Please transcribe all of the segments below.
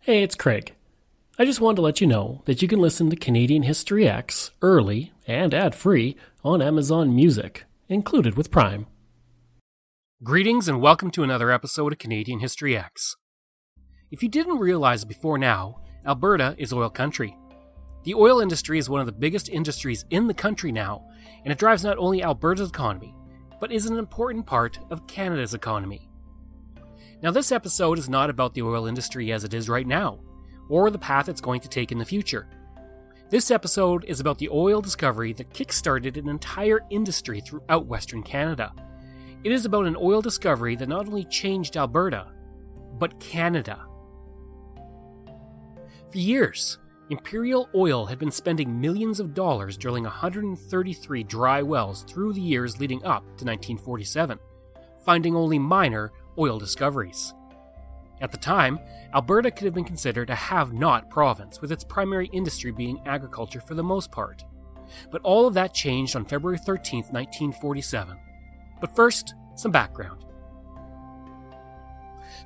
Hey, it's Craig. I just wanted to let you know that you can listen to Canadian History X early and ad-free on Amazon Music, included with Prime. Greetings and welcome to another episode of Canadian History X. If you didn't realize before now, Alberta is oil country. The oil industry is one of the biggest industries in the country now, and it drives not only Alberta's economy, but is an important part of Canada's economy. Now, this episode is not about the oil industry as it is right now, or the path it's going to take in the future. This episode is about the oil discovery that kick-started an entire industry throughout Western Canada. It is about an oil discovery that not only changed Alberta, but Canada. For years, Imperial Oil had been spending millions of dollars drilling 133 dry wells through the years leading up to 1947, finding only minor oil discoveries. At the time, Alberta could have been considered a have-not province, with its primary industry being agriculture for the most part. But all of that changed on February 13, 1947. But first, some background.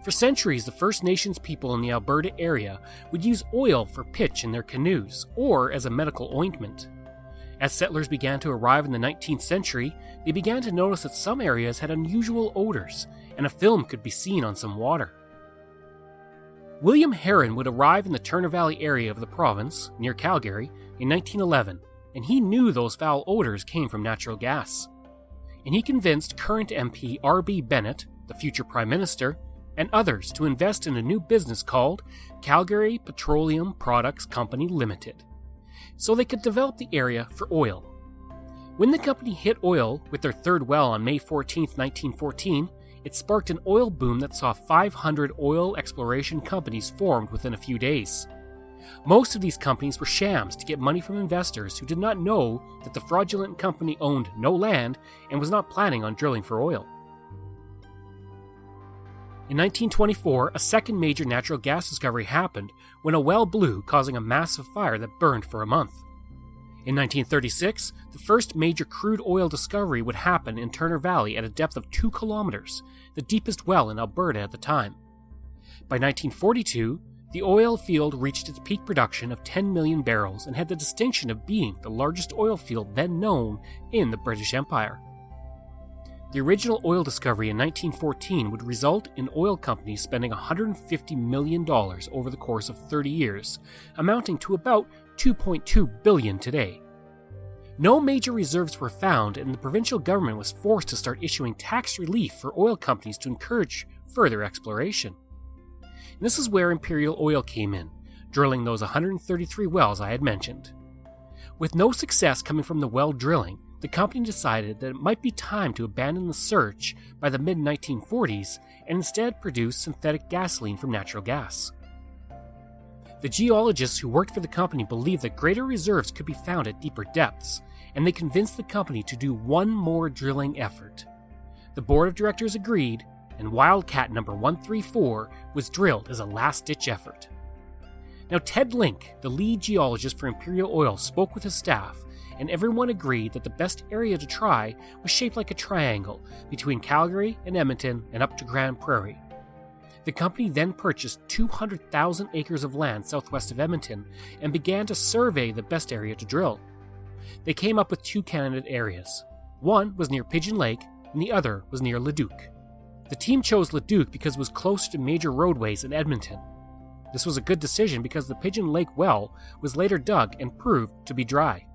For centuries, the First Nations people in the Alberta area would use oil for pitch in their canoes, or as a medical ointment. As settlers began to arrive in the 19th century, they began to notice that some areas had unusual odors, and a film could be seen on some water. William Heron would arrive in the Turner Valley area of the province, near Calgary, in 1911, and he knew those foul odors came from natural gas. And he convinced current MP R.B. Bennett, the future Prime Minister, and others to invest in a new business called Calgary Petroleum Products Company Limited, so they could develop the area for oil. When the company hit oil with their third well on May 14, 1914, it sparked an oil boom that saw 500 oil exploration companies formed within a few days. Most of these companies were shams to get money from investors who did not know that the fraudulent company owned no land and was not planning on drilling for oil. In 1924, a second major natural gas discovery happened when a well blew, causing a massive fire that burned for a month. In 1936, the first major crude oil discovery would happen in Turner Valley at a depth of 2 kilometers, the deepest well in Alberta at the time. By 1942, the oil field reached its peak production of 10 million barrels and had the distinction of being the largest oil field then known in the British Empire. The original oil discovery in 1914 would result in oil companies spending $150 million over the course of 30 years, amounting to about $2.2 billion today. No major reserves were found, and the provincial government was forced to start issuing tax relief for oil companies to encourage further exploration. And this is where Imperial Oil came in, drilling those 133 wells I had mentioned. With no success coming from the well drilling, the company decided that it might be time to abandon the search by the mid-1940s and instead produce synthetic gasoline from natural gas. The geologists who worked for the company believed that greater reserves could be found at deeper depths, and they convinced the company to do one more drilling effort. The board of directors agreed, and Wildcat number 134 was drilled as a last-ditch effort. Now, Ted Link, the lead geologist for Imperial Oil, spoke with his staff, and everyone agreed that the best area to try was shaped like a triangle between Calgary and Edmonton and up to Grand Prairie. The company then purchased 200,000 acres of land southwest of Edmonton and began to survey the best area to drill. They came up with 2 candidate areas. One was near Pigeon Lake, and the other was near Leduc. The team chose Leduc because it was close to major roadways in Edmonton. This was a good decision because the Pigeon Lake well was later dug and proved to be dry.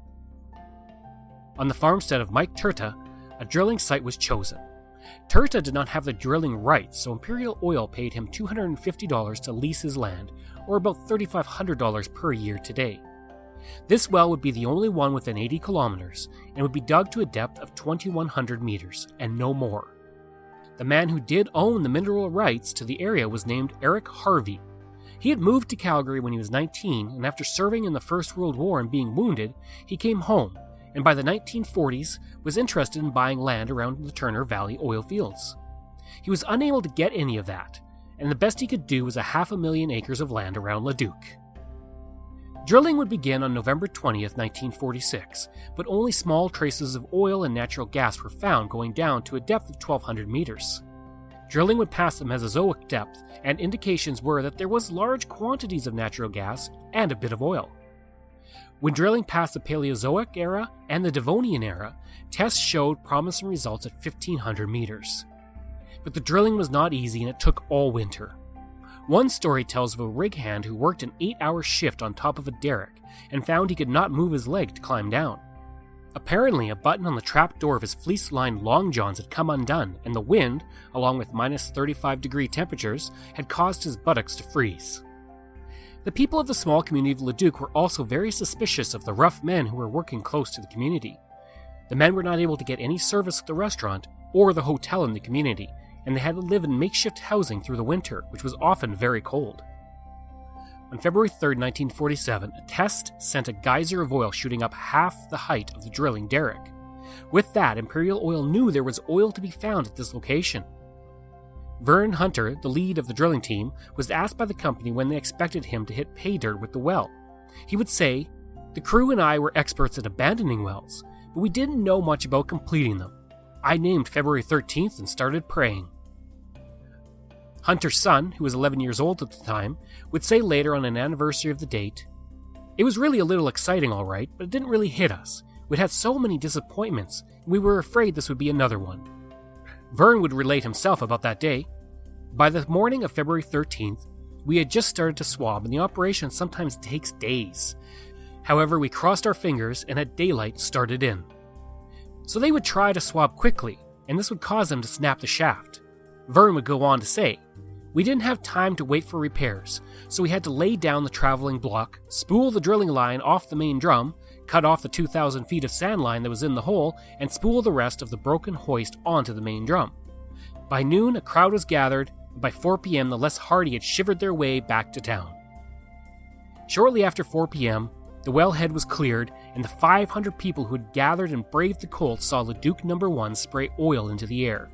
On the farmstead of Mike Turta, a drilling site was chosen. Turta did not have the drilling rights, so Imperial Oil paid him $250 to lease his land, or about $3,500 per year today. This well would be the only one within 80 kilometers, and would be dug to a depth of 2,100 meters, and no more. The man who did own the mineral rights to the area was named Eric Harvey. He had moved to Calgary when he was 19, and after serving in the First World War and being wounded, he came home, and by the 1940s was interested in buying land around the Turner Valley oil fields. He was unable to get any of that, and the best he could do was 500,000 acres of land around Leduc. Drilling would begin on November 20th, 1946, but only small traces of oil and natural gas were found going down to a depth of 1,200 meters. Drilling would pass the Mesozoic depth, and indications were that there was large quantities of natural gas and a bit of oil. When drilling passed the Paleozoic era and the Devonian era, tests showed promising results at 1,500 meters. But the drilling was not easy and it took all winter. One story tells of a rig hand who worked an 8-hour shift on top of a derrick and found he could not move his leg to climb down. Apparently, a button on the trap door of his fleece-lined long johns had come undone, and the wind, along with minus 35-degree temperatures, had caused his buttocks to freeze. The people of the small community of Leduc were also very suspicious of the rough men who were working close to the community. The men were not able to get any service at the restaurant or the hotel in the community, and they had to live in makeshift housing through the winter, which was often very cold. On February 3, 1947, a test sent a geyser of oil shooting up half the height of the drilling derrick. With that, Imperial Oil knew there was oil to be found at this location. Vern Hunter, the lead of the drilling team, was asked by the company when they expected him to hit pay dirt with the well. He would say, "The crew and I were experts at abandoning wells, but we didn't know much about completing them. I named February 13th and started praying." Hunter's son, who was 11 years old at the time, would say later on an anniversary of the date, "It was really a little exciting all right, but it didn't really hit us. We'd had so many disappointments, and we were afraid this would be another one." Vern would relate himself about that day. "By the morning of February 13th, we had just started to swab, and the operation sometimes takes days. However, we crossed our fingers and at daylight started in." So they would try to swab quickly, and this would cause them to snap the shaft. Vern would go on to say, "We didn't have time to wait for repairs, so we had to lay down the traveling block, spool the drilling line off the main drum, cut off the 2,000 feet of sand line that was in the hole, and spool the rest of the broken hoist onto the main drum. By noon, a crowd was gathered, and by 4 p.m. the less hardy had shivered their way back to town." Shortly after 4 p.m., the wellhead was cleared, and the 500 people who had gathered and braved the cold saw Leduc No. 1 spray oil into the air.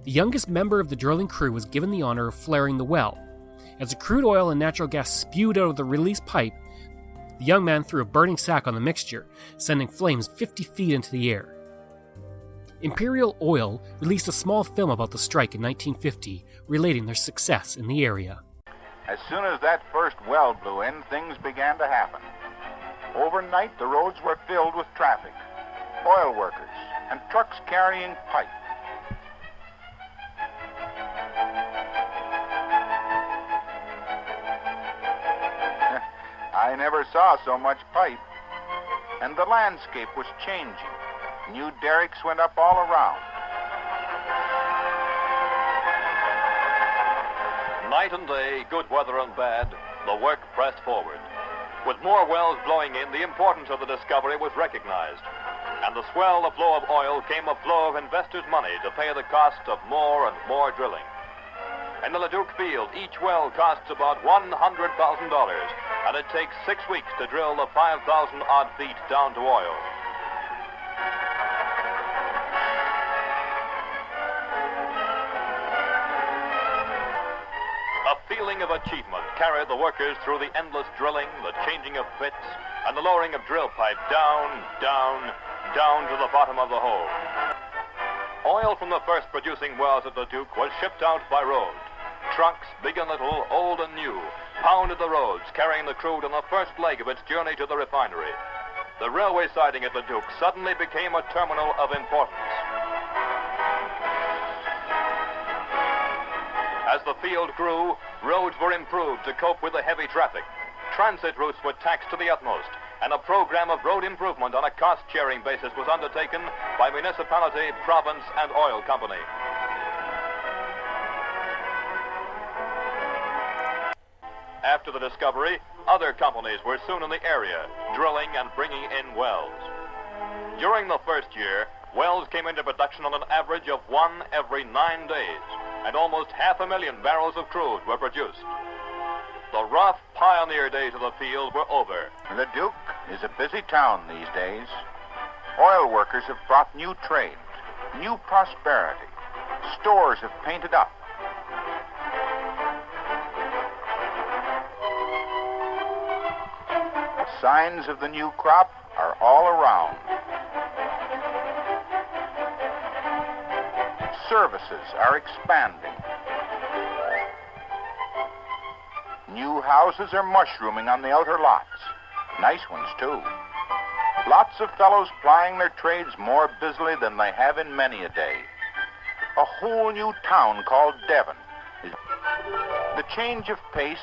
The youngest member of the drilling crew was given the honor of flaring the well. As the crude oil and natural gas spewed out of the release pipe, the young man threw a burning sack on the mixture, sending flames 50 feet into the air. Imperial Oil released a small film about the strike in 1950, relating their success in the area. As soon as that first well blew in, things began to happen. Overnight, the roads were filled with traffic, oil workers, and trucks carrying pipe. I never saw so much pipe. And the landscape was changing. New derricks went up all around. Night and day, good weather and bad, the work pressed forward. With more wells blowing in, the importance of the discovery was recognized. And the swell of flow of oil came a flow of investors' money to pay the cost of more and more drilling. In the Leduc field, each well costs about $100,000, and it takes 6 weeks to drill the 5,000-odd feet down to oil. A feeling of achievement carried the workers through the endless drilling, the changing of bits, and the lowering of drill pipe down, down, down to the bottom of the hole. Oil from the first producing wells at Leduc was shipped out by road. Trucks, big and little, old and new, pounded the roads, carrying the crude on the first leg of its journey to the refinery. The railway siding at Leduc suddenly became a terminal of importance. As the field grew, roads were improved to cope with the heavy traffic. Transit routes were taxed to the utmost, and a program of road improvement on a cost-sharing basis was undertaken by municipality, province, and oil company. After the discovery, other companies were soon in the area, drilling and bringing in wells. During the first year, wells came into production on an average of 1 every 9 days, and almost 500,000 barrels of crude were produced. The rough pioneer days of the field were over. Leduc is a busy town these days. Oil workers have brought new trade, new prosperity. Stores have painted up. Signs of the new crop are all around. Services are expanding. New houses are mushrooming on the outer lots. Nice ones, too. Lots of fellows plying their trades more busily than they have in many a day. A whole new town called Devon. The change of pace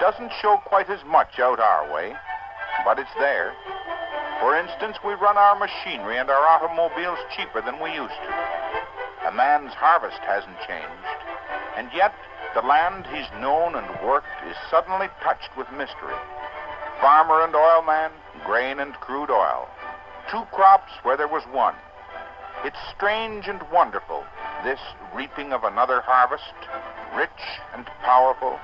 doesn't show quite as much out our way, but it's there. For instance, we run our machinery and our automobiles cheaper than we used to. A man's harvest hasn't changed, and yet the land he's known and worked is suddenly touched with mystery. Farmer and oilman, grain and crude oil. Two crops where there was one. It's strange and wonderful, this reaping of another harvest, rich and powerful,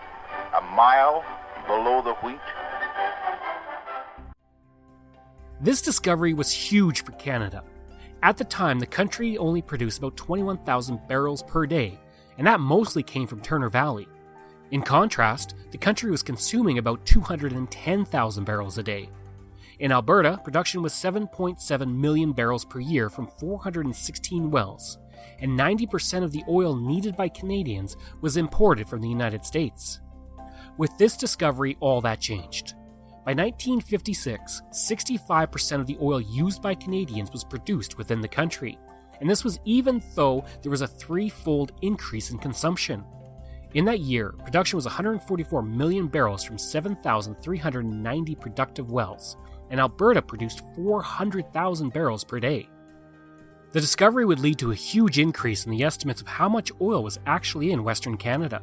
a mile below the wheat. This discovery was huge for Canada. At the time, the country only produced about 21,000 barrels per day, and that mostly came from Turner Valley. In contrast, the country was consuming about 210,000 barrels a day. In Alberta, production was 7.7 million barrels per year from 416 wells, and 90% of the oil needed by Canadians was imported from the United States. With this discovery, all that changed. By 1956, 65% of the oil used by Canadians was produced within the country, and this was even though there was a threefold increase in consumption. In that year, production was 144 million barrels from 7,390 productive wells, and Alberta produced 400,000 barrels per day. The discovery would lead to a huge increase in the estimates of how much oil was actually in Western Canada.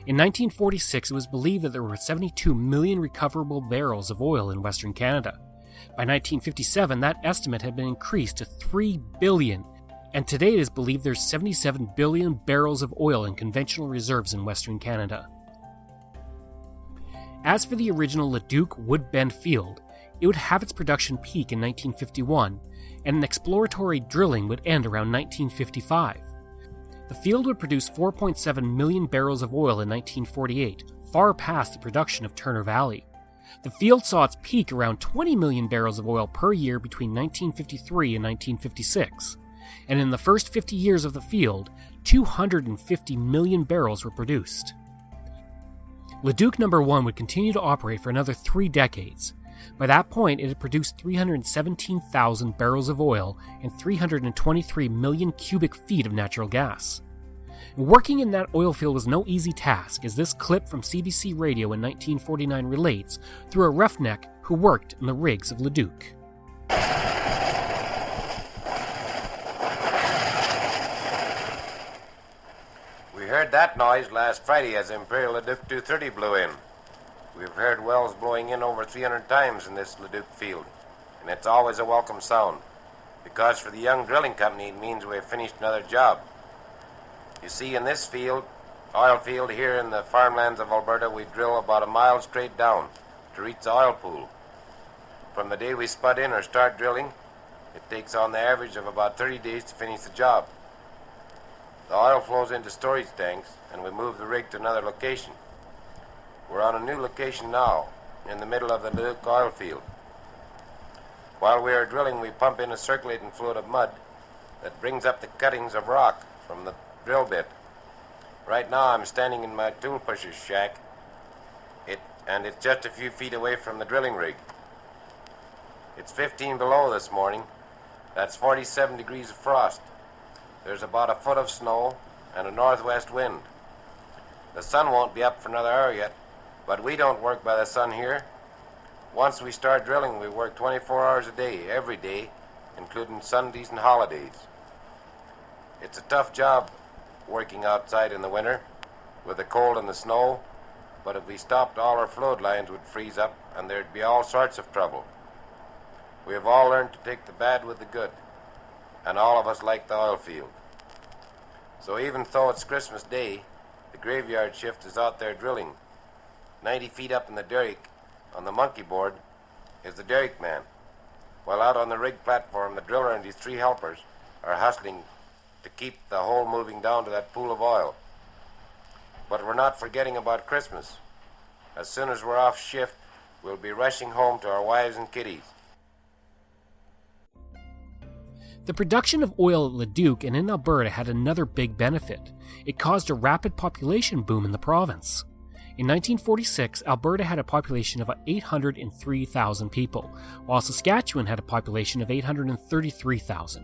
In 1946, it was believed that there were 72 million recoverable barrels of oil in Western Canada. By 1957, that estimate had been increased to 3 billion, and today it is believed there's 77 billion barrels of oil in conventional reserves in Western Canada. As for the original Leduc Woodbend field, it would have its production peak in 1951, and an exploratory drilling would end around 1955. The field would produce 4.7 million barrels of oil in 1948, far past the production of Turner Valley. The field saw its peak around 20 million barrels of oil per year between 1953 and 1956, and in the first 50 years of the field, 250 million barrels were produced. Leduc No. 1 would continue to operate for another 3 decades. By that point, it had produced 317,000 barrels of oil and 323 million cubic feet of natural gas. Working in that oil field was no easy task, as this clip from CBC Radio in 1949 relates through a roughneck who worked in the rigs of Leduc. We heard that noise last Friday as Imperial Leduc 230 blew in. We've heard wells blowing in over 300 times in this Leduc field, and it's always a welcome sound, because for the young drilling company it means we've finished another job. You see, in this field, oil field here in the farmlands of Alberta, we drill about a mile straight down to reach the oil pool. From the day we spud in or start drilling, it takes on the average of about 30 days to finish the job. The oil flows into storage tanks, and we move the rig to another location. We're on a new location now, in the middle of the Leduc oil field. While we are drilling, we pump in a circulating fluid of mud that brings up the cuttings of rock from the drill bit. Right now I'm standing in my tool pusher's shack, and it's just a few feet away from the drilling rig. It's 15 below this morning. That's 47 degrees of frost. There's about a foot of snow and a northwest wind. The sun won't be up for another hour yet, but we don't work by the sun here. Once we start drilling, we work 24 hours a day, every day, including Sundays and holidays. It's a tough job working outside in the winter with the cold and the snow, but if we stopped, all our fluid lines would freeze up and there'd be all sorts of trouble. We have all learned to take the bad with the good, and all of us like the oil field. So even though it's Christmas Day, the graveyard shift is out there drilling. 90 feet up in the derrick, on the monkey board, is the derrick man, while out on the rig platform, the driller and his 3 helpers are hustling to keep the hole moving down to that pool of oil. But we're not forgetting about Christmas. As soon as we're off shift, we'll be rushing home to our wives and kiddies. The production of oil at Leduc and in Alberta had another big benefit. It caused a rapid population boom in the province. In 1946, Alberta had a population of 803,000 people, while Saskatchewan had a population of 833,000.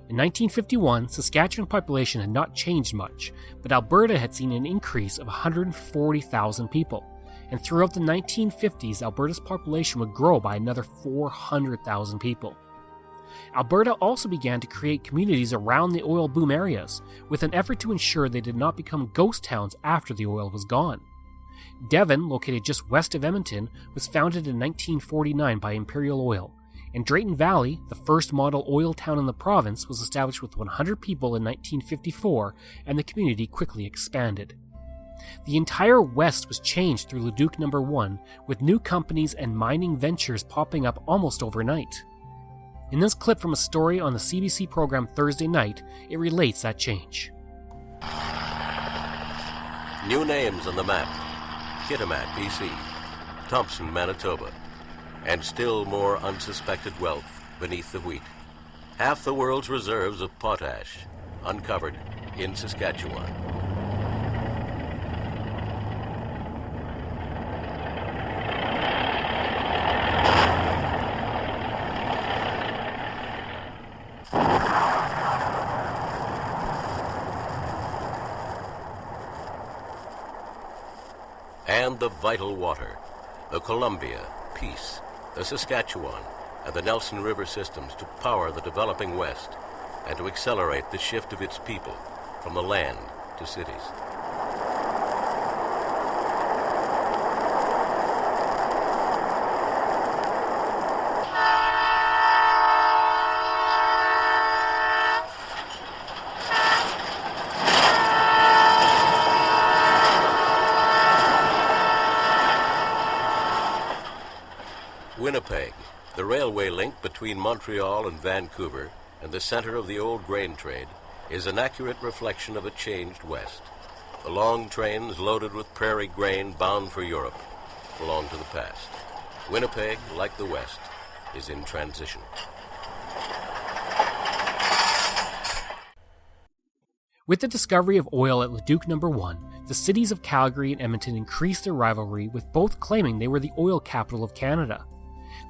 In 1951, Saskatchewan's population had not changed much, but Alberta had seen an increase of 140,000 people, and throughout the 1950s, Alberta's population would grow by another 400,000 people. Alberta also began to create communities around the oil boom areas, with an effort to ensure they did not become ghost towns after the oil was gone. Devon, located just west of Edmonton, was founded in 1949 by Imperial Oil, and Drayton Valley, the first model oil town in the province, was established with 100 people in 1954, and the community quickly expanded. The entire West was changed through Leduc No. 1, with new companies and mining ventures popping up almost overnight. In this clip from a story on the CBC program Thursday Night, it relates that change. New names on the map: Kitimat, BC, Thompson, Manitoba, and still more unsuspected wealth beneath the wheat. Half the world's reserves of potash uncovered in Saskatchewan. And the vital water, the Columbia, Peace, the Saskatchewan, and the Nelson River systems to power the developing West and to accelerate the shift of its people from the land to cities. Winnipeg, the railway link between Montreal and Vancouver and the center of the old grain trade, is an accurate reflection of a changed West. The long trains loaded with prairie grain bound for Europe belong to the past. Winnipeg, like the West, is in transition. With the discovery of oil at Leduc No. 1, the cities of Calgary and Edmonton increased their rivalry, with both claiming they were the oil capital of Canada.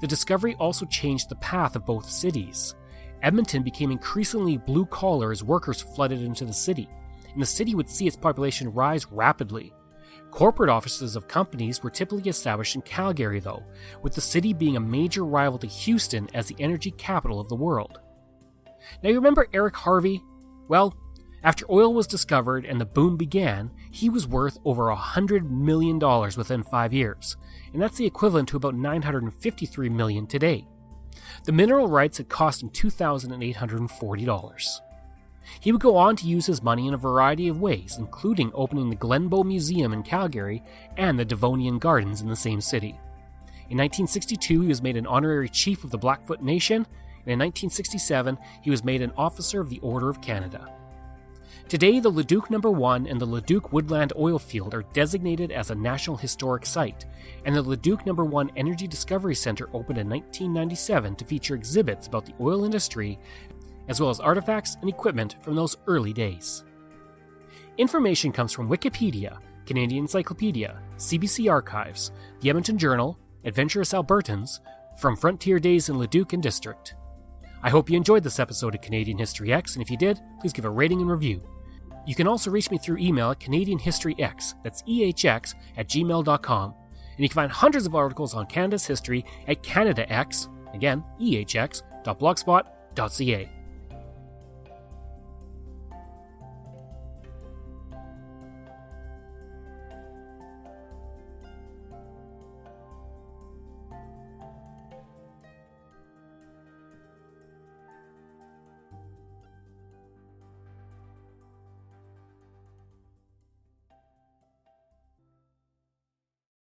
The discovery also changed the path of both cities. Edmonton became increasingly blue-collar as workers flooded into the city, and the city would see its population rise rapidly. Corporate offices of companies were typically established in Calgary, though, with the city being a major rival to Houston as the energy capital of the world. Now, you remember Eric Harvey? Well, after oil was discovered and the boom began, he was worth over $100 million within 5 years, and that's the equivalent to about $953 million today. The mineral rights had cost him $2,840. He would go on to use his money in a variety of ways, including opening the Glenbow Museum in Calgary and the Devonian Gardens in the same city. In 1962, he was made an honorary chief of the Blackfoot Nation, and in 1967, he was made an officer of the Order of Canada. Today, the Leduc No. 1 and the Leduc Woodland Oil Field are designated as a National Historic Site, and the Leduc No. 1 Energy Discovery Center opened in 1997 to feature exhibits about the oil industry, as well as artifacts and equipment from those early days. Information comes from Wikipedia, Canadian Encyclopedia, CBC Archives, the Edmonton Journal, Adventurous Albertans, from Frontier Days in Leduc and District. I hope you enjoyed this episode of Canadian History X, and if you did, please give a rating and review. You can also reach me through email at CanadianHistoryX, that's EHX, @gmail.com, and you can find hundreds of articles on Canada's history at CanadaX, again, EHX.blogspot.ca.